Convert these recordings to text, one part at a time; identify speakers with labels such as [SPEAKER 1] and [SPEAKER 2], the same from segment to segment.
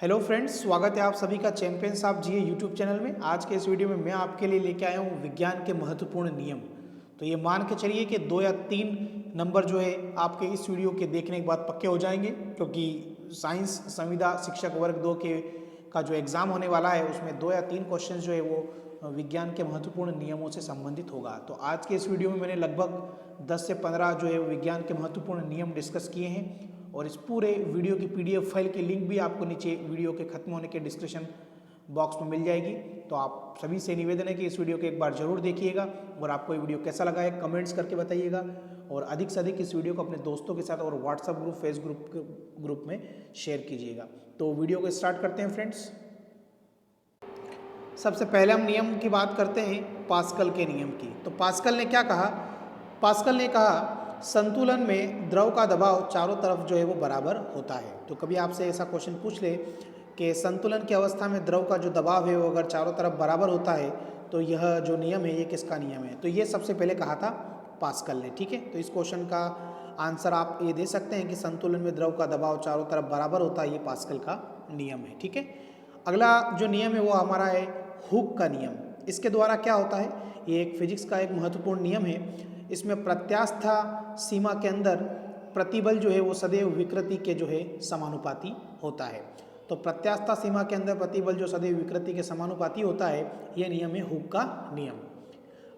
[SPEAKER 1] Hello friends, स्वागत है आप सभी का champions of GA YouTube channel में। आज के इस वीडियो में मैं आपके लिए लेके आया हूँ विज्ञान के महत्वपूर्ण नियम। तो ये मान के चलिए कि 2 या 3 नंबर जो है आपके इस वीडियो के देखने के बाद पक्के हो जाएंगे, क्योंकि साइंस संविदा शिक्षक वर्ग 2 के का जो एग्ज़ाम होने वाला है उसमें 2 या 3 क्वेश्चन जो है वो विज्ञान के महत्वपूर्ण नियमों से संबंधित होगा। तो आज के इस वीडियो में मैंने लगभग 10 से 15 जो है विज्ञान के महत्वपूर्ण नियम डिस्कस किए हैं, और इस पूरे वीडियो की पीडीएफ फाइल की लिंक भी आपको नीचे वीडियो के खत्म होने के डिस्क्रिप्शन बॉक्स में मिल जाएगी। तो आप सभी से निवेदन है कि इस वीडियो को एक बार जरूर देखिएगा, और आपको ये वीडियो कैसा लगा है कमेंट्स करके बताइएगा, और अधिक से अधिक इस वीडियो को अपने दोस्तों के साथ और व्हाट्सएप ग्रुप, फेसबुक ग्रुप में शेयर कीजिएगा। तो वीडियो को स्टार्ट करते हैं फ्रेंड्स। सबसे पहले हम नियम की बात करते हैं, पास्कल के नियम की। तो पास्कल ने क्या कहा? पास्कल ने कहा संतुलन में द्रव का दबाव चारों तरफ जो है वो बराबर होता है। तो कभी आपसे ऐसा क्वेश्चन पूछ ले कि संतुलन की अवस्था में द्रव का जो दबाव है वो अगर चारों तरफ बराबर होता है तो यह जो नियम है ये किसका नियम है? तो ये सबसे पहले कहा था पास्कल ने। ठीक है, तो इस क्वेश्चन का आंसर आप ये दे सकते हैं कि संतुलन में द्रव का दबाव चारों तरफ बराबर होता है, ये पास्कल का नियम है। ठीक है, अगला जो नियम है वो हमारा है हुक का नियम। इसके द्वारा क्या होता है? ये एक फिजिक्स का एक महत्वपूर्ण नियम है। इसमें प्रत्यास्था सीमा के अंदर प्रतिबल जो है वो सदैव विकृति के जो है समानुपाती होता है। तो प्रत्यास्था सीमा के अंदर प्रतिबल जो सदैव विकृति के समानुपाती होता है, यह नियम है हुक का नियम।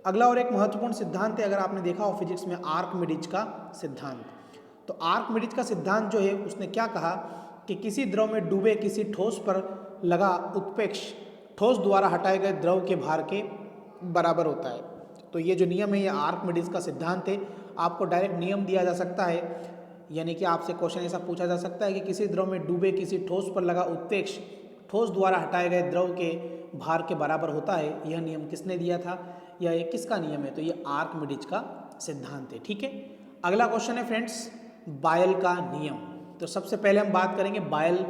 [SPEAKER 1] अगला और एक महत्वपूर्ण सिद्धांत है, अगर आपने देखा हो फिजिक्स में, आर्कमिडीज का सिद्धांत। तो आर्कमिडीज का सिद्धांत जो है उसने क्या कहा कि किसी द्रव में डूबे किसी ठोस पर लगा उत्प्रेक्षण ठोस द्वारा हटाए गए द्रव के भार के बराबर होता है। तो ये जो नियम है ये आर्कमिडीज का सिद्धांत है। आपको डायरेक्ट नियम दिया जा सकता है, यानी कि आपसे क्वेश्चन ऐसा पूछा जा सकता है कि किसी द्रव में डूबे किसी ठोस पर लगा उत्प्रेक्षण ठोस द्वारा हटाए गए द्रव के भार के बराबर होता है। यह नियम किसने दिया था या ये किसका नियम है? तो ये आर्कमिडीज का सिद्धांत है। ठीक है, अगला क्वेश्चन है फ्रेंड्स, बायल का नियम। तो सबसे पहले हम बात करेंगे बायल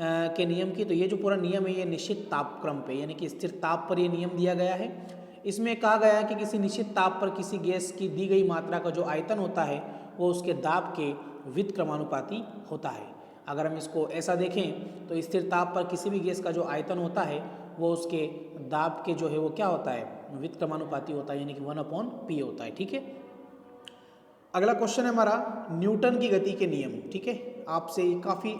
[SPEAKER 1] के नियम की। तो ये जो पूरा नियम है ये निश्चित तापक्रम पे, यानी कि स्थिर ताप पर ये नियम दिया गया है। इसमें कहा गया है कि किसी निश्चित ताप पर किसी गैस की दी गई मात्रा का जो आयतन होता है वो उसके दाब के व्युत्क्रमानुपाती होता है। अगर हम इसको ऐसा देखें तो स्थिर ताप पर किसी भी गैस का जो आयतन होता है वो उसके दाब के जो है वो क्या होता है? व्युत्क्रमानुपाती होता है, यानी कि 1/p होता है। ठीक है, अगला क्वेश्चन है हमारा न्यूटन की गति के नियम। ठीक है, आपसे काफ़ी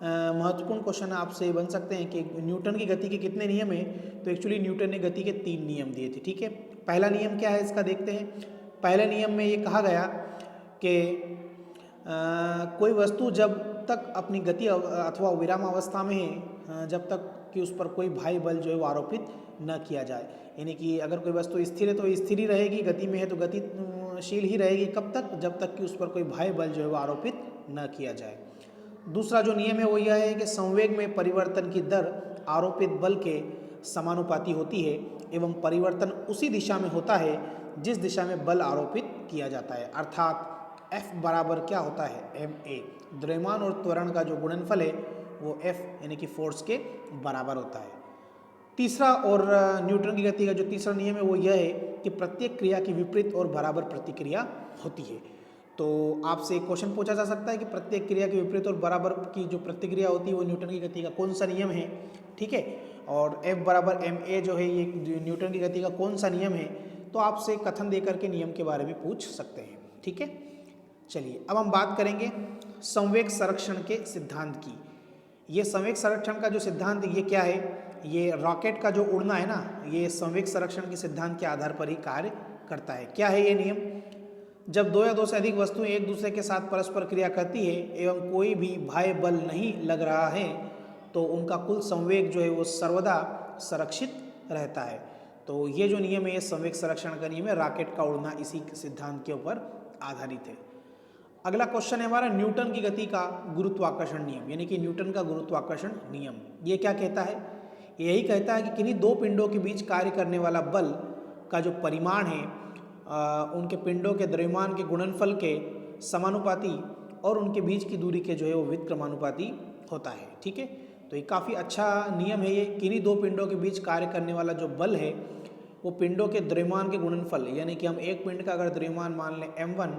[SPEAKER 1] महत्वपूर्ण क्वेश्चन आपसे बन सकते हैं कि न्यूटन की गति के कितने नियम हैं? तो एक्चुअली न्यूटन ने गति के 3 नियम दिए थे। ठीक है, पहला नियम क्या है इसका देखते हैं। पहले नियम में ये कहा गया कि कोई वस्तु जब तक अपनी गति अथवा विराम अवस्था में है जब तक कि उस पर कोई बाह्य बल जो है वो आरोपित न किया जाए। यानी कि अगर कोई वस्तु स्थिर है तो स्थिर ही रहेगी, गति में है तो गतिशील ही रहेगी। कब तक? जब तक कि उस पर कोई बाह्य बल जो है वो आरोपित न किया जाए। दूसरा जो नियम है वो यह है कि संवेग में परिवर्तन की दर आरोपित बल के समानुपाती होती है एवं परिवर्तन उसी दिशा में होता है जिस दिशा में बल आरोपित किया जाता है। अर्थात F बराबर क्या होता है? ma। द्रव्यमान और त्वरण का जो गुणनफल है वो F यानी कि फोर्स के बराबर होता है। तीसरा और न्यूटन की गति का जो तीसरा नियम है वो यह है कि प्रत्येक क्रिया की विपरीत और बराबर प्रतिक्रिया होती है। तो आपसे एक क्वेश्चन पूछा जा सकता है कि प्रत्येक क्रिया के विपरीत और बराबर की जो प्रतिक्रिया होती है वो न्यूटन की गति का कौन सा नियम है? ठीक है, और F बराबर ma जो है ये न्यूटन की गति का कौन सा नियम है? तो आपसे कथन देकर के नियम के बारे में पूछ सकते हैं। ठीक है, चलिए अब हम बात करेंगे संवेग संरक्षण के सिद्धांत की। ये संवेग संरक्षण का जो सिद्धांत ये क्या है? ये रॉकेट का जो उड़ना है ना, ये संवेग संरक्षण के सिद्धांत के आधार पर ही कार्य करता है। क्या है ये नियम? जब 2 या 2 से अधिक वस्तुएं एक दूसरे के साथ परस्पर क्रिया करती है एवं कोई भी बाह्य बल नहीं लग रहा है तो उनका कुल संवेग जो है वो सर्वदा संरक्षित रहता है। तो ये जो नियम है ये संवेग संरक्षण का नियम है। रॉकेट का उड़ना इसी सिद्धांत के ऊपर आधारित है। अगला क्वेश्चन है हमारा न्यूटन की गति का गुरुत्वाकर्षण नियम, यानी कि न्यूटन का गुरुत्वाकर्षण नियम। ये क्या कहता है? यही कहता है कि किन्हीं 2 पिंडों के बीच कार्य करने वाला बल का जो परिमाण है उनके पिंडों के द्रव्यमान के गुणनफल के समानुपाती और उनके बीच की दूरी के जो है वो व्युत्क्रमानुपाती होता है। ठीक है, तो ये काफ़ी अच्छा नियम है। ये किन्हीं 2 पिंडों के बीच कार्य करने वाला जो बल है वो पिंडों के द्रव्यमान के गुणनफल, यानी कि हम एक पिंड का अगर द्रव्यमान मान लें m1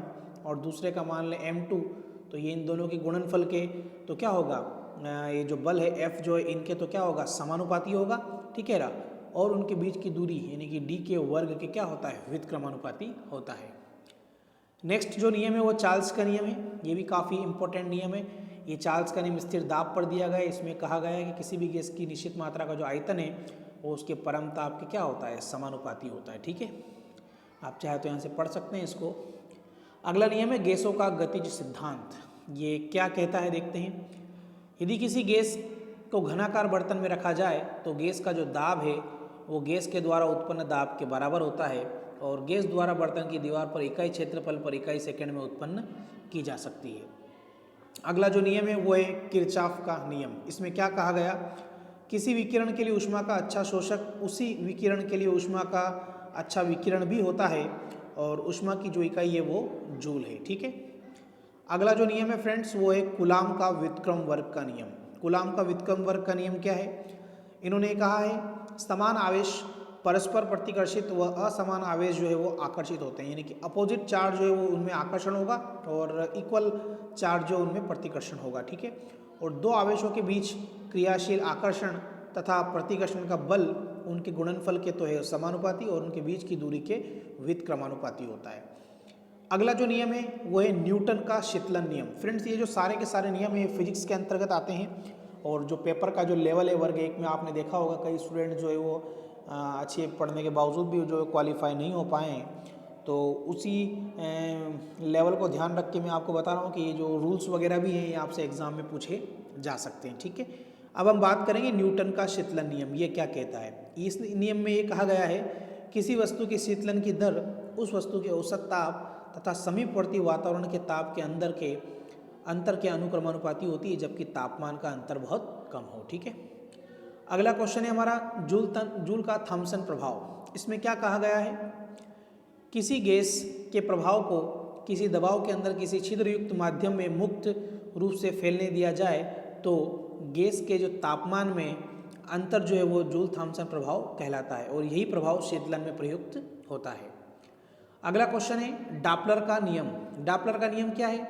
[SPEAKER 1] और दूसरे का मान लें m2, तो ये इन दोनों के गुणनफल के तो क्या होगा? ये जो बल है F जो है इनके तो क्या होगा, समानुपाती होगा, ठीक है ना, और उनके बीच की दूरी यानी कि d के वर्ग के क्या होता है, व्युत्क्रमानुपाती होता है। नेक्स्ट जो नियम है वो चार्ल्स का नियम है। ये भी काफ़ी इंपॉर्टेंट नियम है। ये चार्ल्स का नियम स्थिर दाब पर दिया गया है। इसमें कहा गया है कि किसी भी गैस की निश्चित मात्रा का जो आयतन है वो उसके परम ताप के क्या होता है, समानुपाती होता है, ठीक है। आप चाहे तो यहाँ से पढ़ सकते हैं इसको। अगला नियम है गैसों का गतिज सिद्धांत। ये क्या कहता है देखते हैं। यदि किसी गैस को घनाकार बर्तन में रखा जाए तो गैस का जो दाब है वो गैस के द्वारा उत्पन्न दाब के बराबर होता है और गैस द्वारा बर्तन की दीवार पर इकाई क्षेत्रफल पर इकाई सेकंड में उत्पन्न की जा सकती है। अगला जो नियम है वो है किरचॉफ का नियम। इसमें क्या कहा गया, किसी विकिरण के लिए ऊष्मा का अच्छा शोषक उसी विकिरण के लिए ऊष्मा का अच्छा विकिरण भी होता है और ऊष्मा की जो इकाई है वो जूल है, ठीक है। अगला जो नियम है फ्रेंड्स वो है कूलाम का व्युत्क्रम वर्ग का नियम। कूलाम का व्युत्क्रम वर्ग का नियम क्या है, इन्होंने कहा है समान आवेश परस्पर प्रतिकर्षित व असमान आवेश जो है वो आकर्षित होते हैं, यानी कि अपोजिट चार्ज जो है वो उनमें आकर्षण होगा और इक्वल चार्ज जो उनमें प्रतिकर्षण होगा, ठीक है। और दो आवेशों के बीच क्रियाशील आकर्षण तथा प्रतिकर्षण का बल उनके गुणनफल के तो है समानुपाती और उनके बीच की दूरी के व्युत्क्रमानुपाती होता है। अगला जो नियम है वो है न्यूटन का शीतलन नियम। फ्रेंड्स ये जो सारे के सारे नियम है फिजिक्स के अंतर्गत आते हैं और जो पेपर का जो लेवल है वर्ग 1 में आपने देखा होगा कई स्टूडेंट जो है वो अच्छे पढ़ने के बावजूद भी जो क्वालिफाई नहीं हो पाए हैं, तो उसी लेवल को ध्यान रख के मैं आपको बता रहा हूँ कि ये जो रूल्स वगैरह भी हैं ये आपसे एग्जाम में पूछे जा सकते हैं, ठीक है। अब हम बात करेंगे न्यूटन का शीतलन नियम। ये क्या कहता है, इस नियम में ये कहा गया है किसी वस्तु के शीतलन की दर उस वस्तु के औसत ताप तथा समीपवर्ती वातावरण के ताप के अंतर के अनुक्रमानुपाती होती है, जबकि तापमान का अंतर बहुत कम हो, ठीक है। अगला क्वेश्चन है हमारा जूल का थॉमसन प्रभाव। इसमें क्या कहा गया है, किसी गैस के प्रभाव को किसी दबाव के अंदर किसी छिद्रयुक्त माध्यम में मुक्त रूप से फैलने दिया जाए तो गैस के जो तापमान में अंतर जो है वो जूल थॉमसन प्रभाव कहलाता है और यही प्रभाव शीतलन में प्रयुक्त होता है। अगला क्वेश्चन है डापलर का नियम। डापलर का नियम क्या है,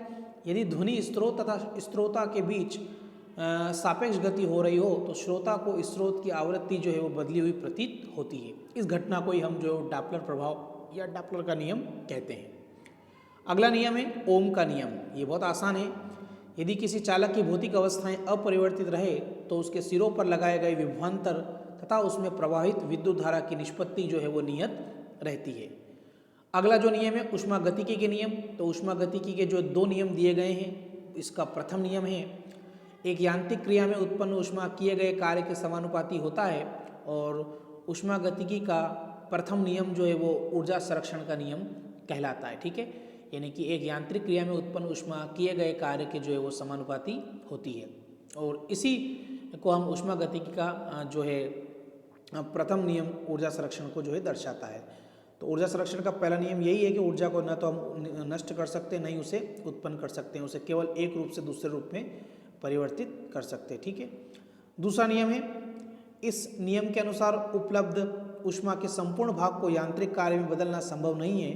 [SPEAKER 1] यदि ध्वनि स्रोत तथा श्रोता के बीच सापेक्ष गति हो रही हो तो श्रोता को स्रोत की आवृत्ति जो है वो बदली हुई प्रतीत होती है। इस घटना को ही हम जो डापलर प्रभाव या डापलर का नियम कहते हैं। अगला नियम है ओम का नियम। ये बहुत आसान है, यदि किसी चालक की भौतिक अवस्थाएं अपरिवर्तित रहे तो उसके सिरों पर लगाए गए विभवांतर तथा उसमें प्रवाहित विद्युत धारा की निष्पत्ति जो है वो नियत रहती है। अगला जो नियम है ऊष्मागतिकी के नियम। तो ऊष्मागतिकी के जो दो नियम दिए गए हैं, इसका प्रथम नियम है एक यांत्रिक क्रिया में उत्पन्न ऊष्मा किए गए कार्य के समानुपाती होता है और ऊष्मागतिकी का प्रथम नियम जो है वो ऊर्जा संरक्षण का नियम कहलाता है, ठीक है। यानी कि एक यांत्रिक क्रिया में उत्पन्न ऊष्मा किए गए कार्य के जो है वो समानुपाती होती है और इसी को हम ऊष्मागतिकी का जो है प्रथम नियम ऊर्जा संरक्षण को जो है दर्शाता है। तो ऊर्जा संरक्षण का पहला नियम यही है कि ऊर्जा को न तो हम नष्ट कर सकते नहीं उसे उत्पन्न कर सकते हैं, उसे केवल एक रूप से दूसरे रूप में परिवर्तित कर सकते हैं, ठीक है। दूसरा नियम है, इस नियम के अनुसार उपलब्ध ऊष्मा के संपूर्ण भाग को यांत्रिक कार्य में बदलना संभव नहीं है,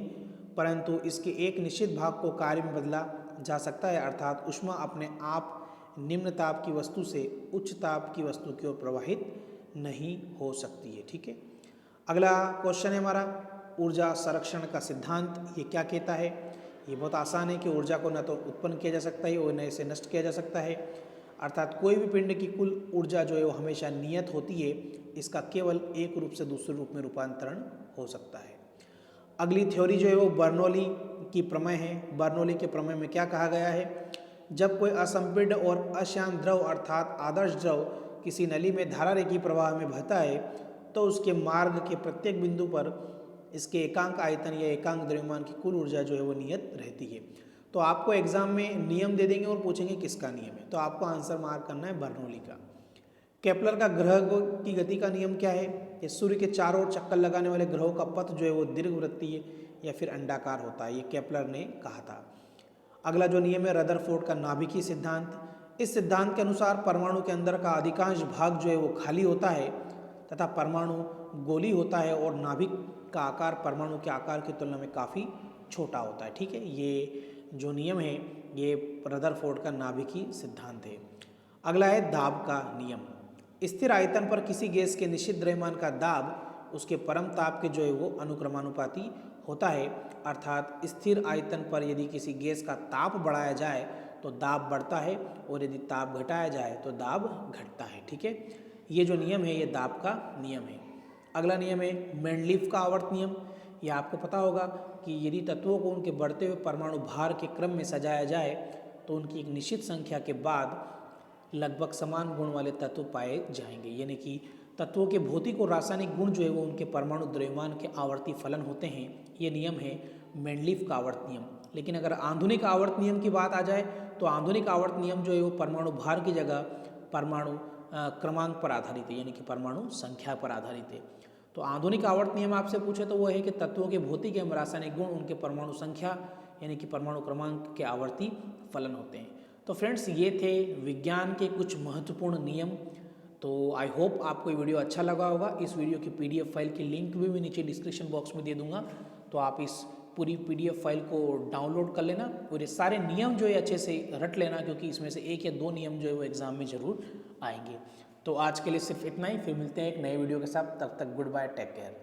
[SPEAKER 1] परंतु इसके एक निश्चित भाग को कार्य में बदला जा सकता है, अर्थात ऊष्मा अपने आप निम्न ताप की वस्तु से उच्च ताप की वस्तु की ओर प्रवाहित नहीं हो सकती है, ठीक है। अगला क्वेश्चन है हमारा ऊर्जा संरक्षण का सिद्धांत। ये क्या कहता है, ये बहुत आसान है कि ऊर्जा को न तो उत्पन्न किया जा सकता है और न इसे नष्ट किया जा सकता है, अर्थात कोई भी पिंड की कुल ऊर्जा जो है वो हमेशा नियत होती है, इसका केवल एक रूप से दूसरे रूप में रूपांतरण हो सकता है। अगली थ्योरी जो है वो बर्नौली की प्रमेय है। बर्नौली के प्रमेय में क्या कहा गया है, जब कोई असंपीड्य और अशांत द्रव अर्थात आदर्श द्रव किसी नली में धारा रेखी प्रवाह में बहता है तो उसके मार्ग के प्रत्येक बिंदु पर इसके एकांक आयतन या एकांक द्रव्यमान की कुल ऊर्जा जो है वो नियत रहती है। तो आपको एग्जाम में नियम दे देंगे और पूछेंगे किसका नियम है, तो आपको आंसर मार्क करना है बर्नौली का। केपलर का ग्रह की गति का नियम क्या है, ये सूर्य के चारों ओर चक्कर लगाने वाले ग्रहों का पथ जो है वो दीर्घवृत्तीय या फिर अंडाकार होता है, ये केपलर ने कहा था। अगला जो नियम है रदरफोर्ड का नाभिकीय सिद्धांत। इस सिद्धांत के अनुसार परमाणु के अंदर का अधिकांश भाग जो है वो खाली होता है तथा परमाणु गोली होता है और नाभिक का आकार परमाणु के आकार की तुलना में काफ़ी छोटा होता है, ठीक है। ये जो नियम है ये रदरफोर्ड का नाभिकीय सिद्धांत है। अगला है दाब का नियम। स्थिर आयतन पर किसी गैस के निश्चित द्रव्यमान का दाब उसके परम ताप के जो है वो अनुक्रमानुपाती होता है। अर्थात स्थिर आयतन पर यदि किसी गैस का ताप बढ़ाया जाए तो दाब बढ़ता है और यदि ताप घटाया जाए तो दाब घटता है। ठीक है, ये जो नियम है ये दाब का नियम है। अगला नियम है मेंडलीफ का आवर्त नियम। यह आपको पता होगा कि यदि तत्वों को उनके बढ़ते हुए परमाणु भार के क्रम में सजाया जाए तो उनकी एक निश्चित संख्या के बाद लगभग समान गुण वाले तत्व पाए जाएंगे। यानी कि तत्वों के भौतिक और रासायनिक गुण जो है वो उनके परमाणु द्रव्यमान के आवर्ती फलन होते हैं। ये नियम है मेंडलीफ का आवर्त नियम। लेकिन अगर आधुनिक आवर्त नियम की बात आ जाए तो आधुनिक आवर्त नियम जो है वो परमाणु भार की जगह परमाणु क्रमांक पर आधारित है, यानी कि परमाणु संख्या पर आधारित है। तो आधुनिक आवर्त नियम आपसे पूछे तो वो है कि तत्वों के भौतिक एवं रासायनिक गुण उनके परमाणु संख्या यानी कि परमाणु क्रमांक के आवर्ती फलन होते हैं। तो फ्रेंड्स, ये थे विज्ञान के कुछ महत्वपूर्ण नियम। तो आई होप आपको ये वीडियो अच्छा लगा होगा। इस वीडियो की PDF फाइल की लिंक भी मैं नीचे डिस्क्रिप्शन बॉक्स में दे दूंगा, तो आप इस पूरी PDF फाइल को डाउनलोड कर लेना और ये सारे नियम जो है अच्छे से रट लेना, क्योंकि इसमें से 1 या 2 नियम जो है वो एग्जाम में जरूर आएंगे। तो आज के लिए सिर्फ इतना ही, फिर मिलते हैं एक नए वीडियो के साथ। तब तक गुड बाय, टेक केयर।